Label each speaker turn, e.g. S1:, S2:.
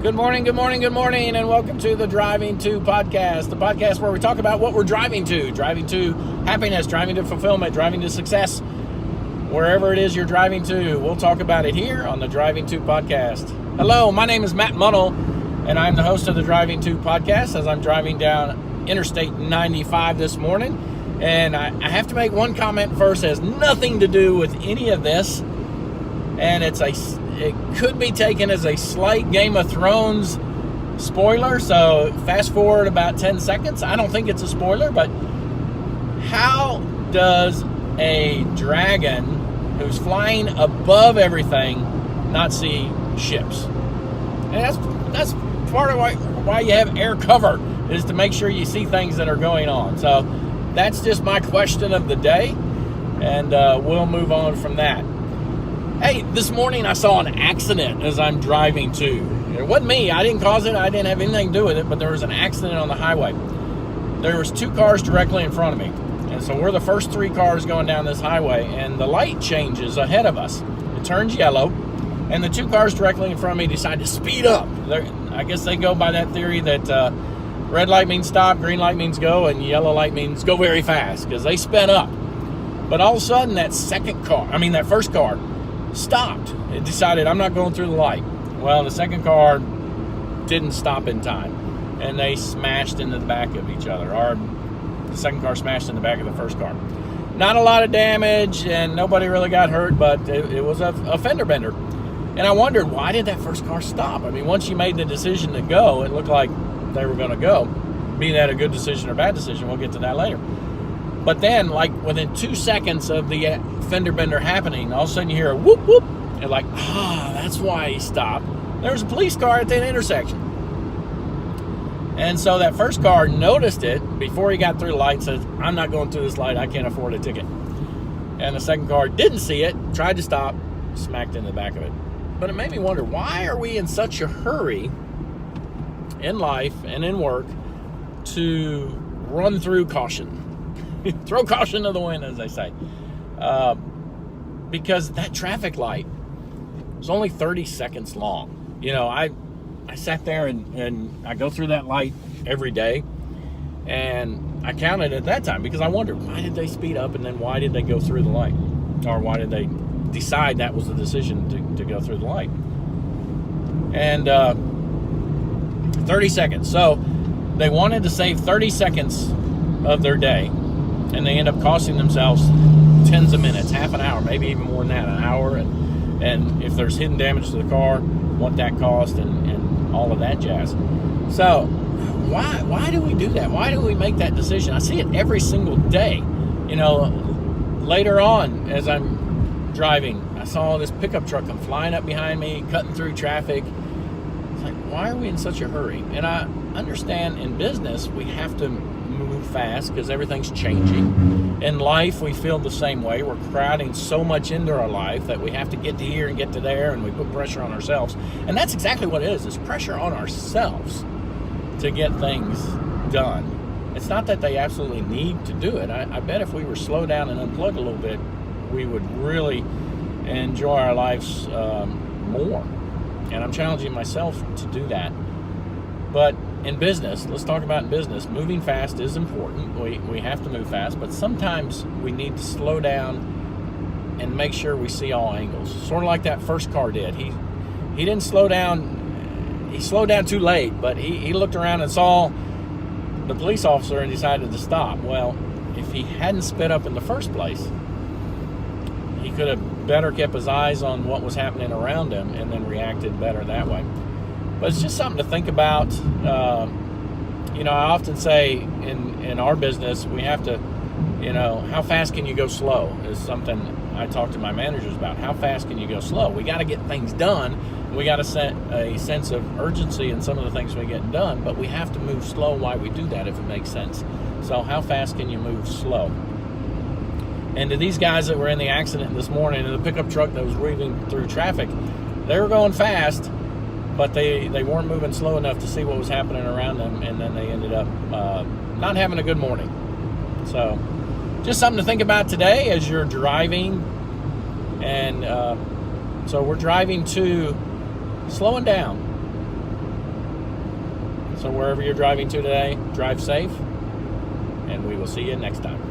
S1: Good morning, and welcome to the Driving To podcast, the podcast where we talk about what we're driving to happiness, driving to fulfillment, driving to success, wherever it is you're driving to. We'll talk about it here on the Driving To podcast. Hello, my name is Matt Munnell, and I'm the host of the Driving To podcast as I'm driving down Interstate 95 this morning. And I have to make one comment first. It has nothing to do with any of this, and it could be taken as a slight Game of Thrones spoiler, so fast forward about 10 seconds. I don't think it's a spoiler, but how does a dragon who's flying above everything not see ships? And that's part of why you have air cover, is to make sure you see things that are going on. So that's just my question of the day, and we'll move on from that. Hey, this morning I saw an accident as I'm driving to. It wasn't me. I didn't cause it. I didn't have anything to do with it, but there was an accident on the highway. There was two cars directly in front of me. And so we're the first three cars going down this highway, and the light changes ahead of us. It turns yellow, and the two cars directly in front of me decide to speed up. I guess they go by that theory that red light means stop, green light means go, and yellow light means go very fast, because they sped up. But all of a sudden, that first car stopped. It decided, I'm not going through the light. Well, the second car didn't stop in time, and they smashed into the back of each other. Or the second car smashed in the back of the first car. Not a lot of damage, and nobody really got hurt, but it was a fender bender. And I wondered, why did that first car stop? I mean, once you made the decision to go, it looked like they were going to go. Be that a good decision or bad decision, we'll get to that later. But then, like, within 2 seconds of the fender bender happening, all of a sudden you hear a whoop, whoop. And like, that's why he stopped. There was a police car at that intersection. And so that first car noticed it before he got through the light, says, I'm not going through this light, I can't afford a ticket. And the second car didn't see it, tried to stop, smacked in the back of it. But it made me wonder, why are we in such a hurry in life and in work to run through caution? Throw caution to the wind, as they say. Because that traffic light was only 30 seconds long. You know, I sat there and I go through that light every day, and I counted at that time because I wondered, why did they speed up, and then why did they go through the light? Or why did they decide that was the decision to go through the light? And 30 seconds. So they wanted to save 30 seconds of their day, and they end up costing themselves tens of minutes, half an hour, maybe even more than that, an hour. And if there's hidden damage to the car, what that cost, and all of that jazz. So why do we do that? Why do we make that decision? I see it every single day. You know, later on as I'm driving, I saw this pickup truck come flying up behind me, cutting through traffic. It's like, why are we in such a hurry? And I understand in business we have to move fast because everything's changing. In life, we feel the same way. We're crowding so much into our life that we have to get to here and get to there, and we put pressure on ourselves. And that's exactly what it is. It's pressure on ourselves to get things done. It's not that they absolutely need to do it. I bet if we were slow down and unplug a little bit, we would really enjoy our lives more. And I'm challenging myself to do that. But in business, let's talk about business. Moving fast is important. We have to move fast, but sometimes we need to slow down and make sure we see all angles. Sort of like that first car did. He didn't slow down. He slowed down too late, but he looked around and saw the police officer and decided to stop. Well, if he hadn't sped up in the first place, he could have better kept his eyes on what was happening around him and then reacted better that way. But it's just something to think about. I often say in our business, we have to, how fast can you go slow is something I talk to my managers about. How fast can you go slow? We got to get things done. We got to set a sense of urgency in some of the things we get done, but we have to move slow while we do that, if it makes sense. So how fast can you move slow? And to these guys that were in the accident this morning, in the pickup truck that was weaving through traffic, they were going fast, but they weren't moving slow enough to see what was happening around them, and then they ended up not having a good morning. So just something to think about today as you're driving. And so we're driving to slowing down. So wherever you're driving to today, drive safe, and we will see you next time.